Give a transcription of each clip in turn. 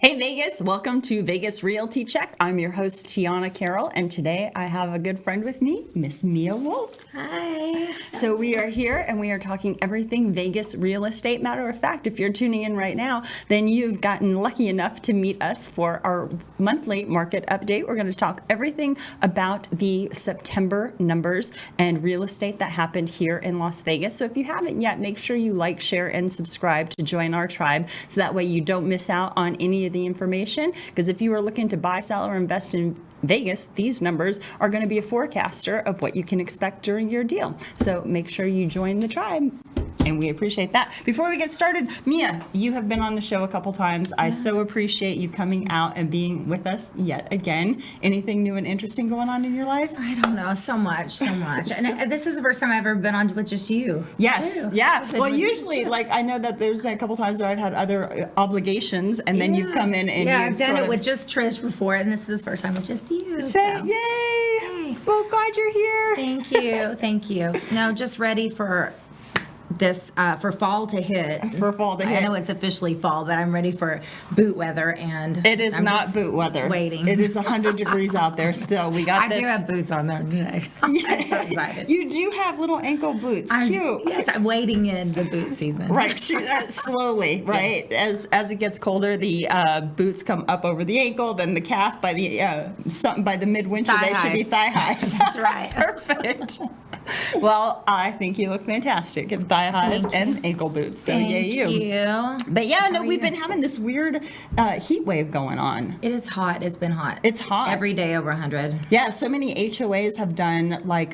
Hey Vegas, welcome to Vegas Realty Check. I'm your host Tiana Carroll, and today I have a good friend with me, Miss Mia Wolfe. Hi. So we are here and we are talking everything Vegas real estate. Matter of fact, if you're tuning in right now, then you've gotten lucky enough to meet us for our monthly market update. We're going to talk everything about the September numbers and real estate that happened here in Las Vegas. So if you haven't yet, make sure you like, share, and subscribe to join our tribe so that way you don't miss out on any of the information, because if you are looking to buy, sell, or invest in Vegas, these numbers are going to be a forecaster of what you can expect during your deal. So make sure you join the tribe, and we appreciate that. Before we get started, Mia, you have been on the show a couple times. I so appreciate you coming out and being with us yet again. Anything new and interesting going on in your life? I don't know, so much. And this is the first time I've ever been on with just you. Yes, yeah. Well, usually, like, I know that there's been a couple times where I've had other obligations, and then you've come in and I've done it with just Trish before, and this is the first time with just you. Yay! Well, glad you're here. Thank you. No, just ready for this for fall to hit. I know it's officially fall, but I'm ready for boot weather, and it is not boot weather. Waiting. It is 100 degrees out there still. We got this. I do have boots on there today. I'm so excited. You do have little ankle boots. Cute. Yes, I'm waiting in the boot season. Right, slowly. Right, yes. As it gets colder, the boots come up over the ankle, then the calf. By the midwinter, they should be thigh high. That's right. Perfect. Well, I think you look fantastic in thigh highs and ankle boots. So Thank you. But yeah, no, we've been having this weird heat wave going on. It is hot. It's been hot. It's hot. Every day over 100. Yeah, so many HOAs have done like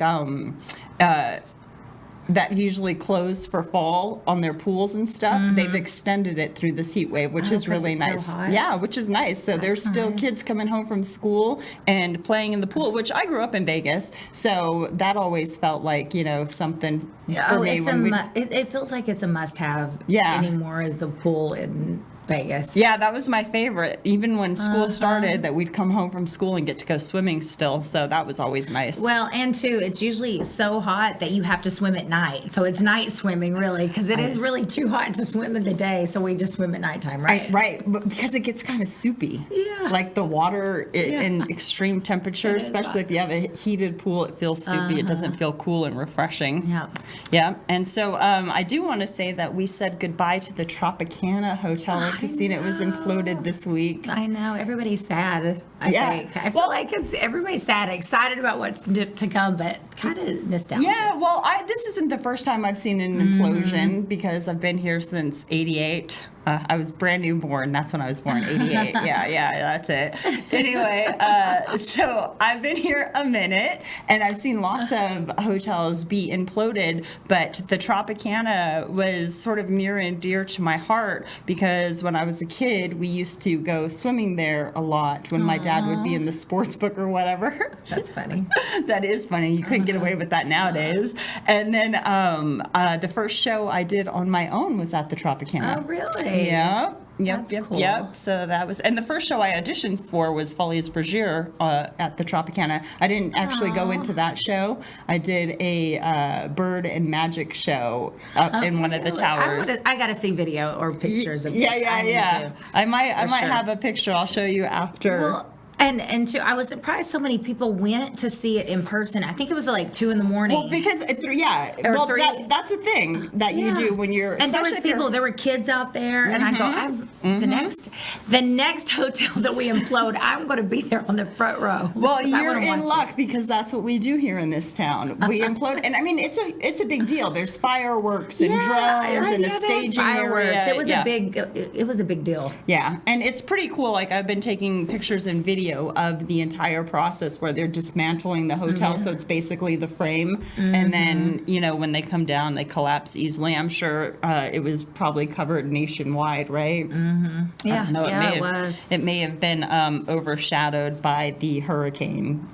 that usually close for fall on their pools and stuff. Mm-hmm. They've extended it through this heat wave, which is really nice. So hot. Yeah, which is nice. So there's still kids coming home from school and playing in the pool, which I grew up in Vegas. So that always felt like, something for me. It feels like it's a must-have anymore, is the pool in Vegas. Yeah, that was my favorite. Even when school started, that we'd come home from school and get to go swimming still. So that was always nice. Well, and too, it's usually so hot that you have to swim at night. So it's night swimming, really, because it is really too hot to swim in the day. So we just swim at nighttime, right? Right, but because it gets kind of soupy. Yeah. Like the water in extreme temperatures, especially if you have a heated pool, it feels soupy. It doesn't feel cool and refreshing. Yeah. Yeah. And so I do want to say that we said goodbye to the Tropicana Hotel and Casino. It was imploded this week. I know. Everybody's sad, I think. I feel like everybody's sad, excited about what's to come, but kind of nostalgic. Yeah, well, this isn't the first time I've seen an implosion because I've been here since '88. I was brand new born. That's when I was born, '88. Yeah, that's it. Anyway, so I've been here a minute, and I've seen lots of hotels be imploded, but the Tropicana was sort of near and dear to my heart because when I was a kid, we used to go swimming there a lot when my dad would be in the sports book or whatever. That's funny. That is funny. You couldn't get away with that nowadays. And then the first show I did on my own was at the Tropicana. Oh, really? Yeah. That's cool. Yep. So that was, and the first show I auditioned for was Folies Bergère at the Tropicana. I didn't actually go into that show. I did a bird and magic show up in one of the towers. I got to see video or pictures of this. Yeah. I might have a picture. I'll show you after. Well, and too, I was surprised so many people went to see it in person. I think it was like 2 a.m. Well, because that's a thing that you do when you're. And there was people. There were kids out there, and I go, the next hotel that we implode, I'm going to be there on the front row. Well, you're in luck because that's what we do here in this town. We implode, and I mean it's a big deal. There's fireworks and drones and a staging area. It was a big deal. Yeah, and it's pretty cool. Like I've been taking pictures and video of the entire process where they're dismantling the hotel, so it's basically the frame, and then when they come down, they collapse easily. I'm sure it was probably covered nationwide, right? Yeah, it was. It may have been overshadowed by the hurricane.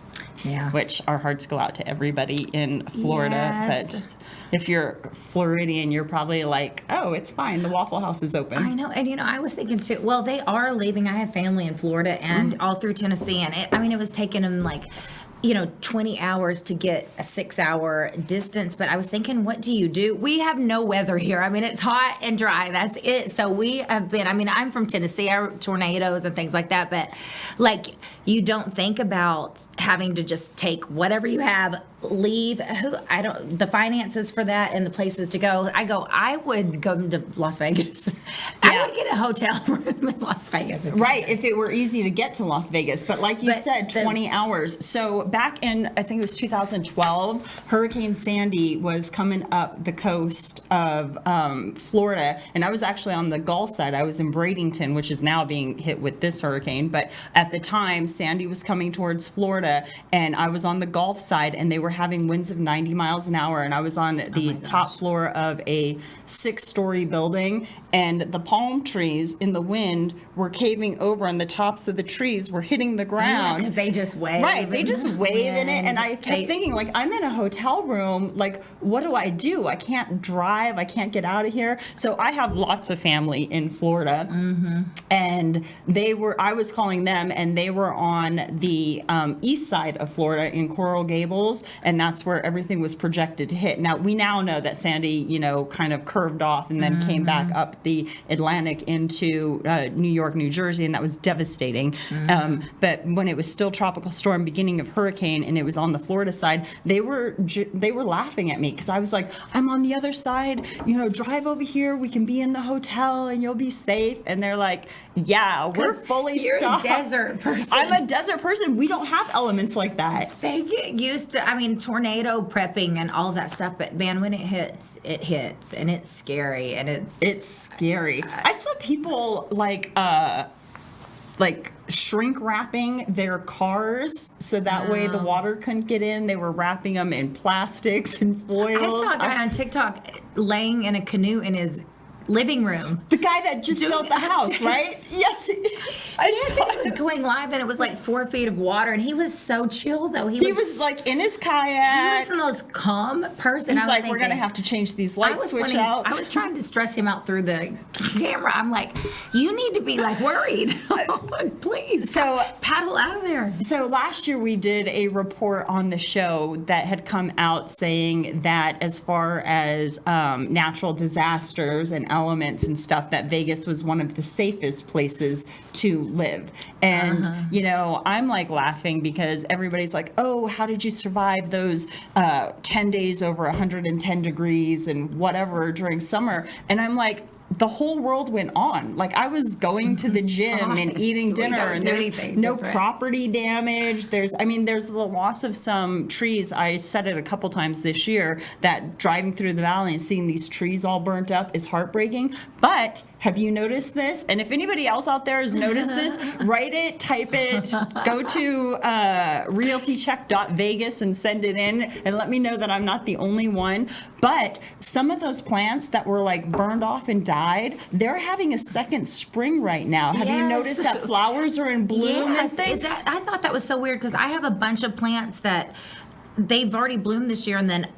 Yeah. Which our hearts go out to everybody in Florida, yes. But if you're Floridian, you're probably like, oh, it's fine. The Waffle House is open. I know. And, I was thinking, too, well, they are leaving. I have family in Florida and all through Tennessee. And, it was taking them, like, 20 hours to get a 6-hour distance. But I was thinking, what do you do? We have no weather here. I mean, it's hot and dry. That's it. So we have been, I'm from Tennessee, tornadoes and things like that. But like, you don't think about having to just take whatever you have, leave. The finances for that and the places to go. I would go to Las Vegas. I would get a hotel room in Las Vegas. Right, if it were easy to get to Las Vegas. But like you said, 20 hours. So back in, I think it was 2012, Hurricane Sandy was coming up the coast of Florida. And I was actually on the Gulf side. I was in Bradenton, which is now being hit with this hurricane. But at the time, Sandy was coming towards Florida, and I was on the Gulf side, and they were having winds of 90 miles an hour. And I was on the top floor of a 6-story building, and the palm trees in the wind were caving over, and the tops of the trees were hitting the ground. Because they just wave. Right, they just wave in it. And I kept thinking, like, I'm in a hotel room. Like, what do? I can't drive. I can't get out of here. So I have lots of family in Florida. Mm-hmm. And I was calling them, and they were on the east side of Florida in Coral Gables, and that's where everything was projected to hit. Now, we now know that Sandy, kind of curved off and then came back up the Atlantic into New York, New Jersey, and that was devastating. But when it was still tropical storm, beginning of hurricane, and it was on the Florida side, they were laughing at me because I was like, I'm on the other side, drive over here, we can be in the hotel and you'll be safe. And they're like, yeah, we're fully stocked. You're a desert person. I'm a desert person. We don't have elements like that. They get used to, tornado prepping and all that stuff, but man, when it hits, and it's scary, and it's scary. I saw people like shrink wrapping their cars so that way the water couldn't get in. They were wrapping them in plastics and foils. I saw a guy on TikTok laying in a canoe in his living room. The guy that just built the house, right? Yes. I saw it was going live, and it was like 4 feet of water, and he was so chill, though. He was like in his kayak. He was the most calm person. He's like, we're going to have to change these light switch outs. I was trying to stress him out through the camera. I'm like, you need to be like worried. Please. So paddle out of there. So last year we did a report on the show that had come out saying that as far as natural disasters and elements and stuff, that Vegas was one of the safest places to live. And, I'm like laughing because everybody's like, oh, how did you survive those 10 days over 110 degrees and whatever during summer? And I'm like, the whole world went on. Like, I was going to the gym and eating dinner, and there's no property damage. There's the loss of some trees. I said it a couple times this year that driving through the valley and seeing these trees all burnt up is heartbreaking. But have you noticed this? And if anybody else out there has noticed this, write it, type it, go to realtycheck.vegas and send it in and let me know that I'm not the only one. But some of those plants that were like burned off and died, they're having a second spring right now. Have you noticed that flowers are in bloom? Yes. I thought that was so weird because I have a bunch of plants that they've already bloomed this year, and then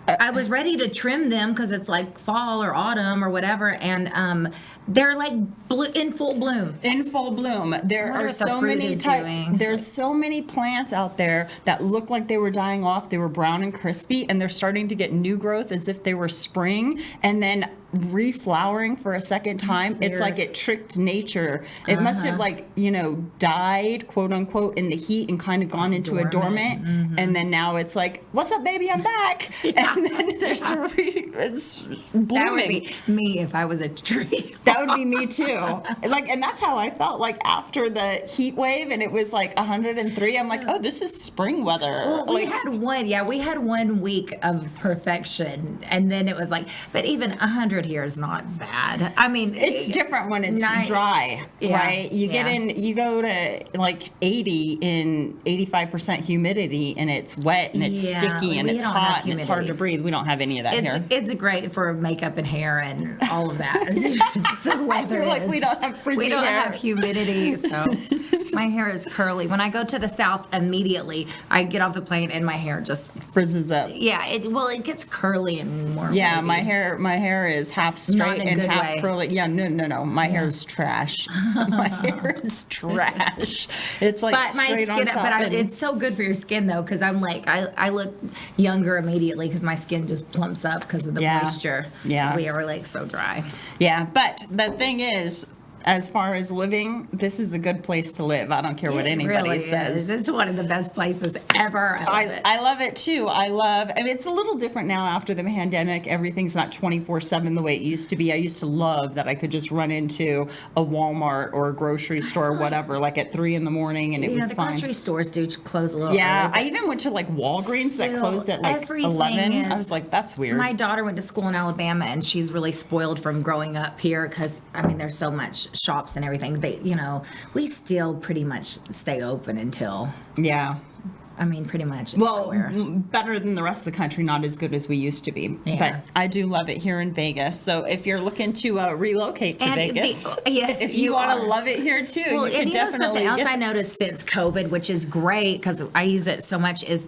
I was ready to trim them because it's like fall or autumn or whatever, and they're like in full bloom. In full bloom. There are so many there's so many plants out there that look like they were dying off. They were brown and crispy, and they're starting to get new growth as if they were spring, and then reflowering for a second time. It's like it tricked nature. It must have died, quote unquote, in the heat and kind of gone into a dormant. And then now it's like, what's up, baby? I'm back. And then it's blooming. That would be me if I was a tree. That would be me too. And that's how I felt like after the heat wave and it was like 103. I'm like, oh, this is spring weather. Well, we had 1 week of perfection, and then it was like, but even 100 here is not bad. It's different when it's dry, right? You go to like 80 in 85% humidity, and it's wet and it's sticky and it's hot and it's hard to breathe. We don't have any of that here. It's great for makeup and hair and all of that. The weather like we don't have frizzy We don't hair. have humidity, so my hair is curly. When I go to the south, immediately I get off the plane and my hair just frizzes up. Yeah, it gets curly and more. Yeah, wavy. My hair is half straight Not in a and good half way. curly. Yeah, no. My hair is trash. My hair is trash. It's like But my straight skin, on top. and- it's so good for your skin though, because I'm like, I look younger immediately because my skin just plumps up because of the Yeah. moisture. Yeah. Because we are like so dry. Yeah, but the thing is, as far as living, this is a good place to live. I don't care what It anybody really says. is. It's one of the best places ever. I love it. I love it too. I mean, it's a little different now after the pandemic. Everything's not 24/7 the way it used to be. I used to love that I could just run into a Walmart or a grocery store or whatever, like at 3 in the morning, and it was the fine. grocery stores do close a little Yeah, early. I even went to like Walgreens that Still, closed at like everything 11. I is- was like, that's weird. My daughter went to school in Alabama, and she's really spoiled from growing up here because, I mean, there's so much shops and everything. They, we still pretty much stay open until, Yeah. I mean, pretty much Well, everywhere. better than the rest of the country, not as good as we used to be. Yeah. But I do love it here in Vegas. So if you're looking to relocate to And Vegas, yes, if you want to love it here too, Well, you can and you know definitely something else get- I noticed since COVID, which is great because I use it so much, is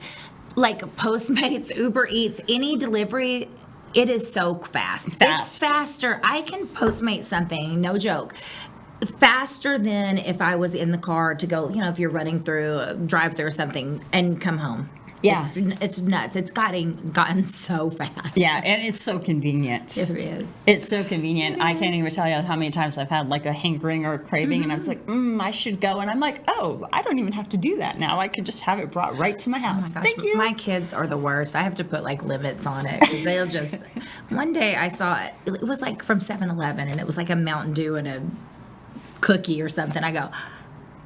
like Postmates, Uber Eats, any delivery. It is so fast. It's faster. I can Postmate something, no joke, faster than if I was in the car to go, if you're running through, drive through or something and come home. Yeah. It's nuts. It's gotten so fast. Yeah, and it's so convenient. It is. It's so convenient. I can't even tell you how many times I've had like a hankering or a craving, and I was like, I should go. And I'm like, oh, I don't even have to do that now. I could just have it brought right to my house. Gosh, Thank you. My kids are the worst. I have to put like limits on it because they'll just. One day I saw it was like from 7-Eleven, and it was like a Mountain Dew and a cookie or something. I go,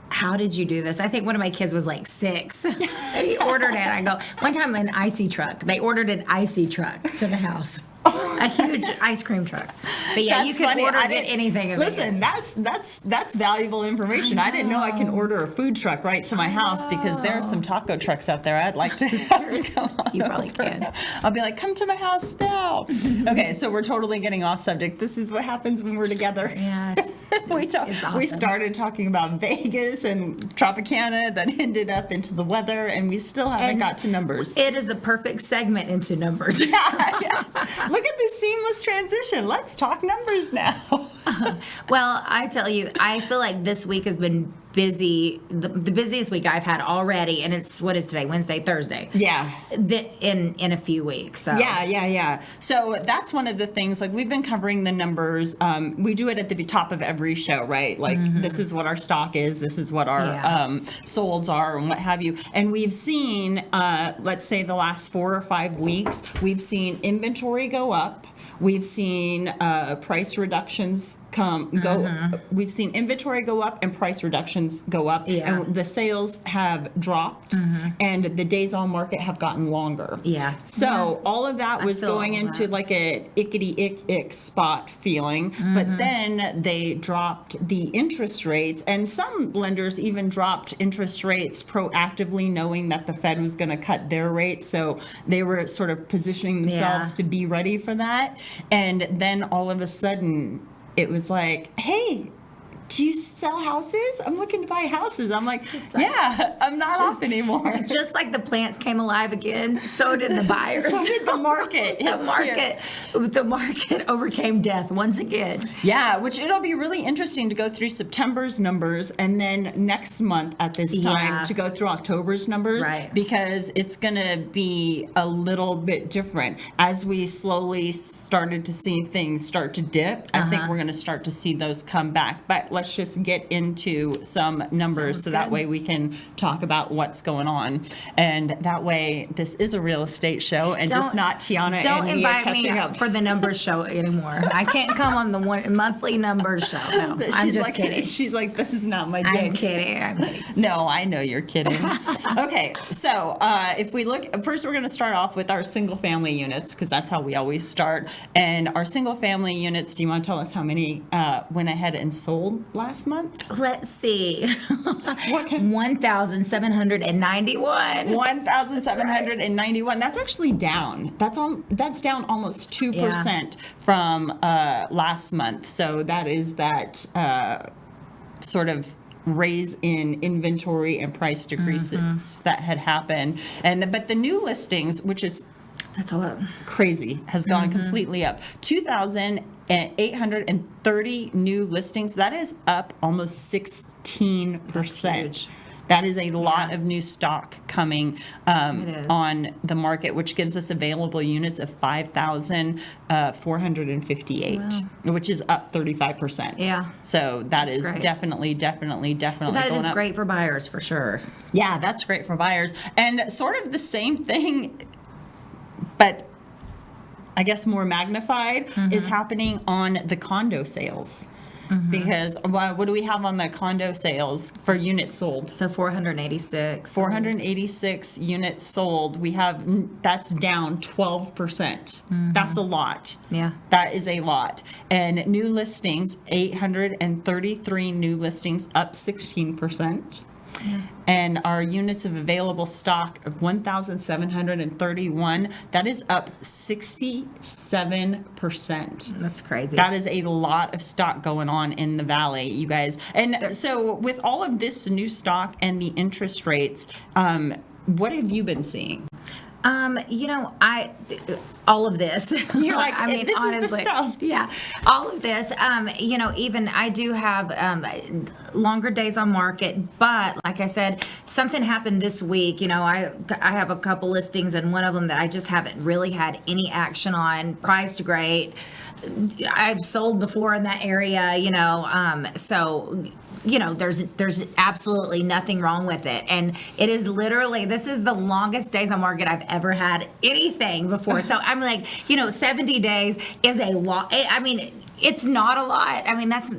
how did you do this? I think one of my kids was like 6. And he ordered it. I go, one time an icy truck. They ordered an icy truck to the house. A huge ice cream truck. But yeah, you That's can funny. order I get didn't- anything. In Listen, Vegas. that's valuable information. I didn't know I can order a food truck right to my house because there are some taco trucks out there I'd like to have come on You probably over. can. I'll be like, come to my house now. Okay, so we're totally getting off subject. This is what happens when we're together. Yes. We It's awesome. We started talking about Vegas and Tropicana, that ended up into the weather, and we still haven't And got to numbers. It is the perfect segment into numbers. Yeah. Look at this seamless transition. Let's talk numbers now. Well, I tell you, I feel like this week has been busy, the busiest week I've had already, and it's, what is today, Wednesday, Thursday? Yeah. In a few weeks. So. Yeah. So that's one of the things, like we've been covering the numbers. We do it at the top of every show, right? Like this is what our stock is, this is what our solds are and what have you. And we've seen, let's say the last 4 or 5 weeks, we've seen inventory go up. We've seen price reductions go. We've seen inventory go up and price reductions go up, Yeah. and the sales have dropped, and the days on market have gotten longer. Yeah. So all of that was feel going all into that. like a ickety ick spot feeling, but then they dropped the interest rates, and some lenders even dropped interest rates proactively, knowing that the Fed was going to cut their rates. So they were sort of positioning themselves Yeah. to be ready for that. And then all of a sudden, it was like, hey, do you sell houses? I'm looking to buy houses. I'm like, yeah, I'm not off anymore. Just like the plants came alive again, so did the buyers. So did the market. The market overcame death once again. Yeah, which it'll be really interesting to go through September's numbers and then next month at this time Yeah. to go through October's numbers, Right. because it's going to be a little bit different. As we slowly started to see things start to dip, I think we're going to start to see those come back. But let's just get into some numbers Sounds so that good. way we can talk about what's going on. And that way, this is a real estate show and just not Tiana Don't and Mia invite me catching up. for the numbers show anymore. I can't come on the monthly numbers show. No, I'm She's just like, kidding. She's like, this is not my I'm gig. kidding. I'm kidding. No, I know you're kidding. Okay, so if we look, first we're going to start off with our single family units, because that's how we always start. And our single family units, do you want to tell us how many went ahead and sold last month? Let's see. What can 1,791. 1,791. That's actually down. That's down almost 2% from last month. So that is that sort of raise in inventory and price decreases that had happened. But the new listings, which is That's a lot. Crazy, has gone completely up. 2,830 new listings. That is up almost 16%. That is a lot of new stock coming on the market, which gives us available units of 5,458, which is up 35%. Yeah. So that's great. definitely That going is up. great for buyers for sure. Yeah, that's great for buyers. And sort of the same thing, but I guess more magnified, is happening on the condo sales. Because what do we have on the condo sales for units sold? So 486. 486 units sold. We have, that's down 12%. That's a lot. Yeah. That is a lot. And new listings, 833 new listings, up 16%. And our units of available stock of 1,731, that is up 67%. That's crazy. That is a lot of stock going on in the valley, you guys. And so with all of this new stock and the interest rates, what have you been seeing? All of this. You're like, I mean, this honestly, is the stuff. Yeah, all of this. Even I do have longer days on market, but like I said, something happened this week. I have a couple listings, and one of them that I just haven't really had any action on. Priced great. I've sold before in that area. So. There's absolutely nothing wrong with it. And it is literally, this is the longest days on market I've ever had anything before. So I'm like, 70 days is a lot. I mean, it's not a lot. I mean, that's,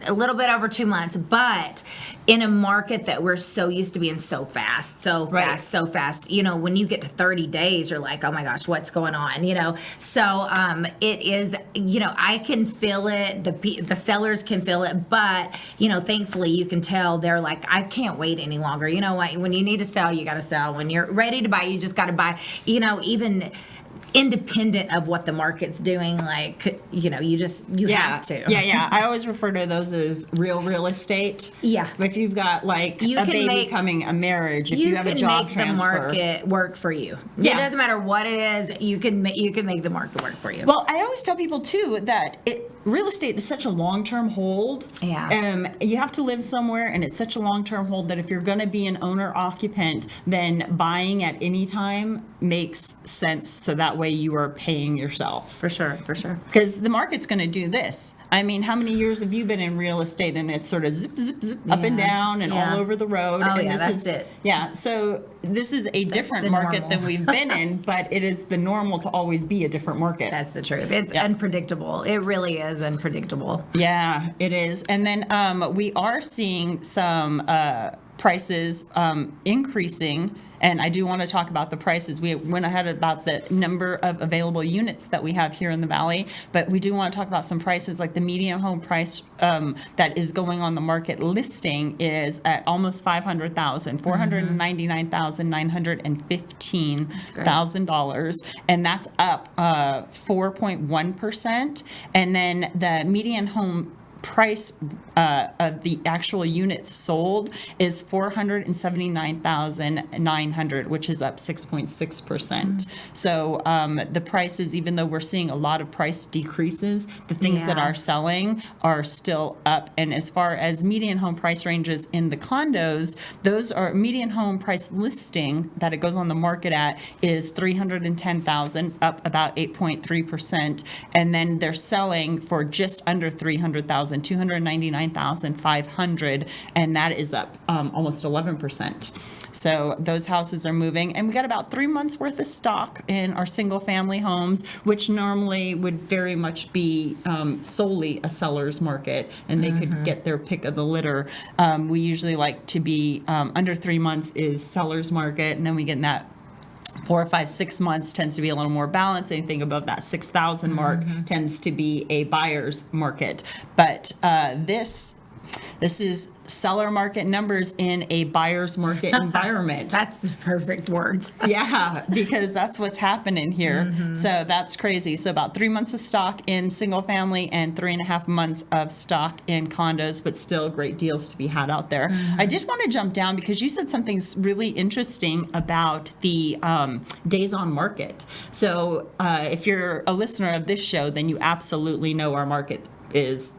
a little bit over 2 months, but in a market that we're so used to being so fast. When you get to 30 days, you're like, oh my gosh, what's going on? So it is, I can feel it. The sellers can feel it, but thankfully you can tell they're like, I can't wait any longer. You know what? When you need to sell, you got to sell. When you're ready to buy, you just got to buy. Even independent of what the market's doing, like, you have to. Yeah. I always refer to those as real estate. Yeah. If you've got like a baby coming, a marriage, if you have a job transfer. You can make the market work for you. Yeah. It doesn't matter what it is, you can make the market work for you. Well, I always tell people too that real estate is such a long-term hold. Yeah. You have to live somewhere, and it's such a long-term hold that if you're going to be an owner-occupant, then buying at any time makes sense, so that way you are paying yourself. For sure. Because the market's going to do this. I mean, how many years have you been in real estate, and it's sort of zip, zip, zip, up and down and all over the road? Oh, and yeah, that's it. Yeah, so this is a different market than we've been in, but it is the normal to always be a different market. That's the truth. It's unpredictable. It really is unpredictable. Yeah, it is. And then we are seeing some prices increasing. And I do want to talk about the prices. We went ahead about the number of available units that we have here in the Valley, but we do want to talk about some prices. Like the median home price that is going on the market listing is at almost $500,000, $499,915,000, and that's up 4.1%. And then the median home price of the actual units sold is $479,900, which is up 6.6%. So the prices, even though we're seeing a lot of price decreases, the things that are selling are still up. And as far as median home price ranges in the condos, those are median home price listing that it goes on the market at is $310,000, up about 8.3%. And then they're selling for just under $300,000. $299,500, and that is up almost 11%. So those houses are moving, and we got about 3 months worth of stock in our single family homes, which normally would very much be solely a seller's market, and they could get their pick of the litter. We usually like to be under 3 months is seller's market, and then we get in that 4 or 5, 6 months tends to be a little more balanced. Anything above that 6,000 mark tends to be a buyer's market. But this This is seller market numbers in a buyer's market environment. That's the perfect words. Yeah, because that's what's happening here. So that's crazy. So about 3 months of stock in single family and 3.5 months of stock in condos, but still great deals to be had out there. I did want to jump down because you said something's really interesting about the days on market. So if you're a listener of this show, then you absolutely know our market is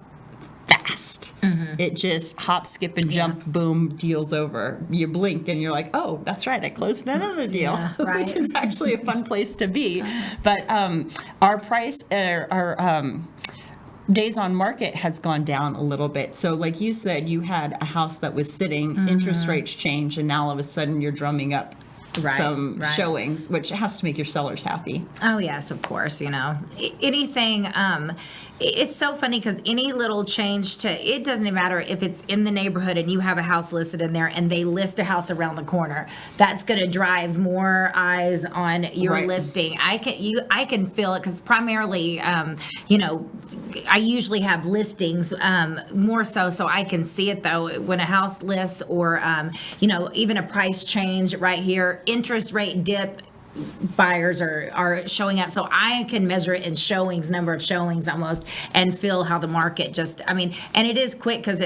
fast. It just hop, skip, and jump, boom, deal's over. You blink and you're like, oh, that's right, I closed another deal, right. which is actually a fun place to be. But our price, our days on market has gone down a little bit. So like you said, you had a house that was sitting, interest rates change, and now all of a sudden you're drumming up some showings, which has to make your sellers happy. Oh yes, of course. Anything. It's so funny because any little change it doesn't even matter if it's in the neighborhood and you have a house listed in there and they list a house around the corner. That's going to drive more eyes on your listing. I can feel it because primarily, I usually have listings more so I can see it though when a house lists or even a price change right here, interest rate dip. Buyers are showing up, so I can measure it in showings, number of showings almost, and feel how the market and it is quick because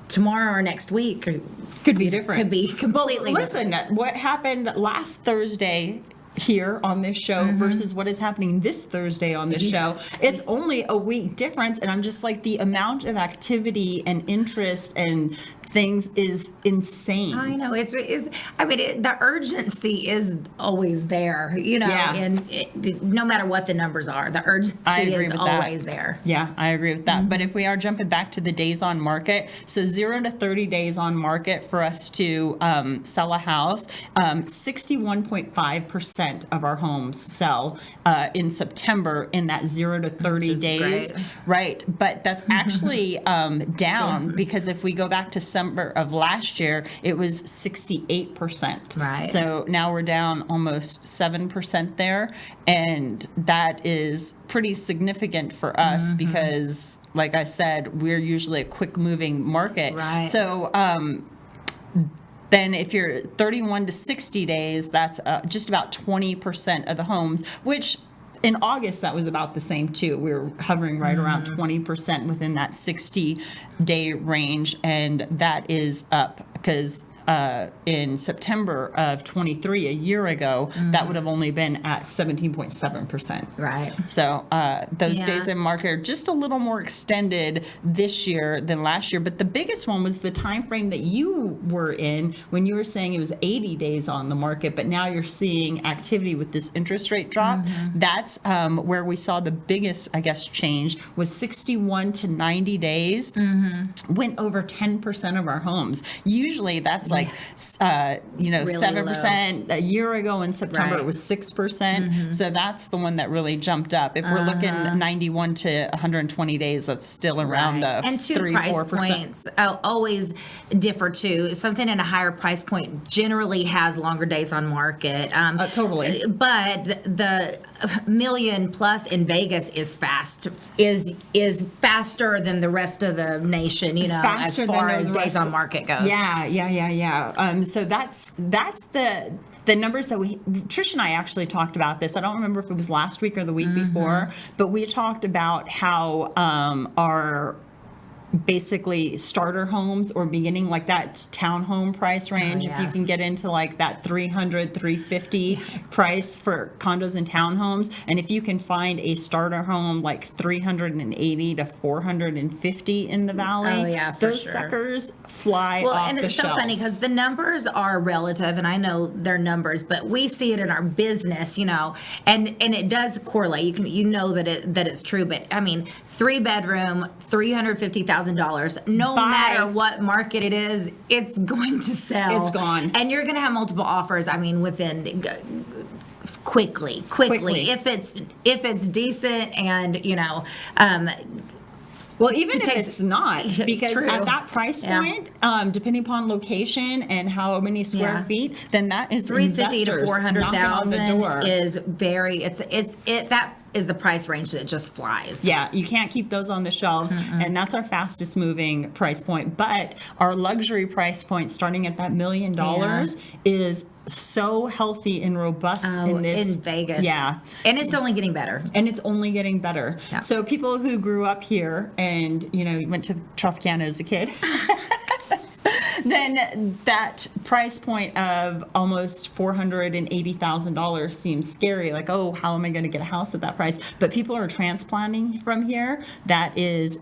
tomorrow or next week could be different. Could be completely different. Listen, what happened last Thursday here on this show versus what is happening this Thursday on this show, it's only a week difference, and I'm just like, the amount of activity and interest and things is insane. I know the urgency is always there, and no matter what the numbers are, the urgency is always there. Yeah, I agree with that. But if we are jumping back to the days on market, so 0 to 30 days on market for us to sell a house, 61.5% of our homes sell in September in that 0 to 30 days. Great. Right, but that's actually down because if we go back to December of last year, it was 68%. Right. So now we're down almost 7% there, and that is pretty significant for us because, like I said, we're usually a quick-moving market. Right. So then if you're 31 to 60 days, that's just about 20% of the homes, which in August, that was about the same too. We were hovering right around 20% within that 60-day range, and that is up because in September of 23, a year ago, that would have only been at 17.7%. Right. So those days in market are just a little more extended this year than last year. But the biggest one was the time frame that you were in when you were saying it was 80 days on the market, but now you're seeing activity with this interest rate drop. That's where we saw the biggest, I guess, change was 61 to 90 days went over 10% of our homes. Usually that's like, Really 7%. low. A year ago in September, Right. it was 6%. So that's the one that really jumped up. If we're looking 91 to 120 days, that's still around the and 3-4%. price points always differ too. Something in a higher price point generally has longer days on market. Totally. But the million plus in Vegas is faster than the rest of the nation. Faster as far than as the days rest on of- market goes. Yeah. So that's the numbers that Trish and I actually talked about this. I don't remember if it was last week or the week before, but we talked about how our basically starter homes or beginning like that townhome price range, if you can get into like that 300, 350 price for condos and townhomes, and if you can find a starter home like 380 to 450 in the valley, those suckers fly off and the it's so shelves. funny because the numbers are relative, and I know they're numbers, but we see it in our business, and it does correlate. You know that it's true, but I mean, 3-bedroom, $350,000. No matter what market it is, it's going to sell. It's gone, and you're going to have multiple offers. I mean, within. Quickly. If it's decent and well, even if it's not, because True. at that price point, depending upon location and how many square feet, then that is 350 to investors 400,000 knocking on the door. is very. That is the price range that just flies. Yeah, you can't keep those on the shelves, and that's our fastest moving price point. But our luxury price point, starting at that $1 million, is so healthy and robust in Vegas. Yeah. And it's only getting better. And it's only getting better. Yeah. So people who grew up here and, went to Tropicana as a kid, then that price point of almost $480,000 seems scary. Like, oh, how am I going to get a house at that price? But people are transplanting from here. That is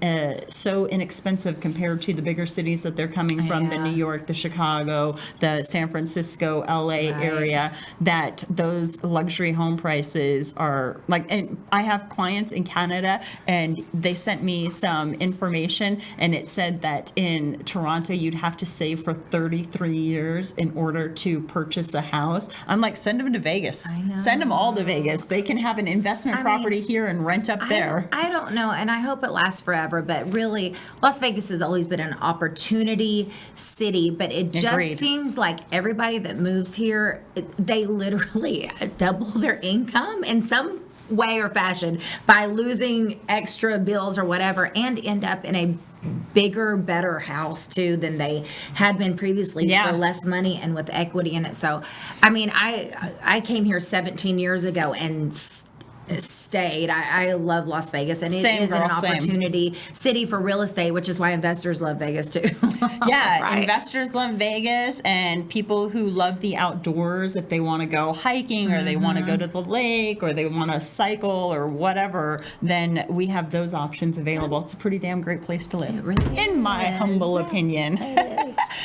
so inexpensive compared to the bigger cities that they're coming from, the New York, the Chicago, the San Francisco, LA area, that those luxury home prices are like, and I have clients in Canada, and they sent me some information, and it said that in Toronto, you'd have to save for 33 years in order to purchase a house. I'm like, send them to Vegas. I know. Send them all to Vegas. They can have an investment property here and rent up there. I don't know, and I hope it lasts forever, but really, Las Vegas has always been an opportunity city, but it just Agreed. seems like everybody that moves here, they literally double their income in some way or fashion by losing extra bills or whatever, and end up in a bigger, better house too than they had been previously for less money and with equity in it. So, I mean, I came here 17 years ago and stayed. I love Las Vegas, and it is an opportunity city for real estate, which is why investors love Vegas too. Yeah, investors love Vegas, and people who love the outdoors, if they want to go hiking or they want to go to the lake or they want to cycle or whatever, then we have those options available. It's a pretty damn great place to live, in my humble opinion.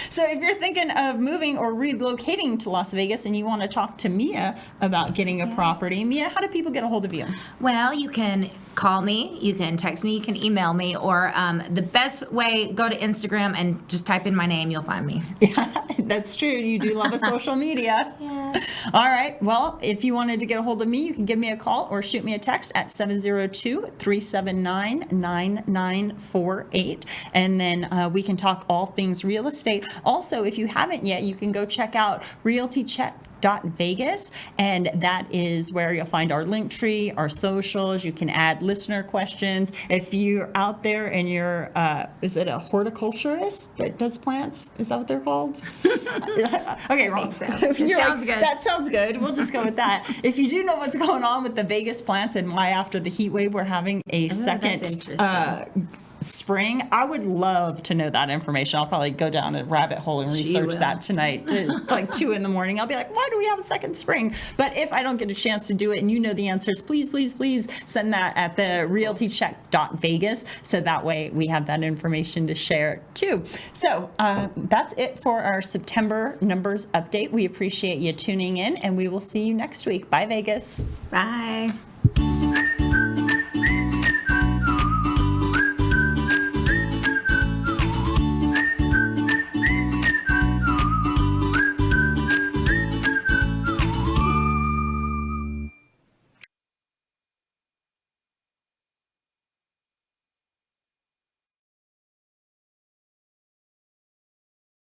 So if you're thinking of moving or relocating to Las Vegas and you want to talk to Mia about getting a property, Mia, how do people get a hold of you? Well, you can call me, you can text me, you can email me, or the best way, go to Instagram and just type in my name, you'll find me. Yeah, that's true. You do love a social media. Yes. All right. Well, if you wanted to get a hold of me, you can give me a call or shoot me a text at 702-379-9948. And then we can talk all things real estate. Also, if you haven't yet, you can go check out Realty Check Vegas, and that is where you'll find our link tree, our socials. You can add listener questions. If you're out there and you're, is it a horticulturist that does plants? Is that what they're called? Okay, wrong. So. Sounds good. That sounds good. We'll just go with that. If you do know what's going on with the Vegas plants and why after the heat wave we're having a second spring, I would love to know that information. I'll probably go down a rabbit hole and research that tonight. Like 2 a.m. I'll be like, why do we have a second spring? But if I don't get a chance to do it and you know the answers, please send that at the realtycheck.vegas, so that way we have that information to share too. So that's it for our September numbers update. We appreciate you tuning in, and we will see you next week. Bye, Vegas. Bye.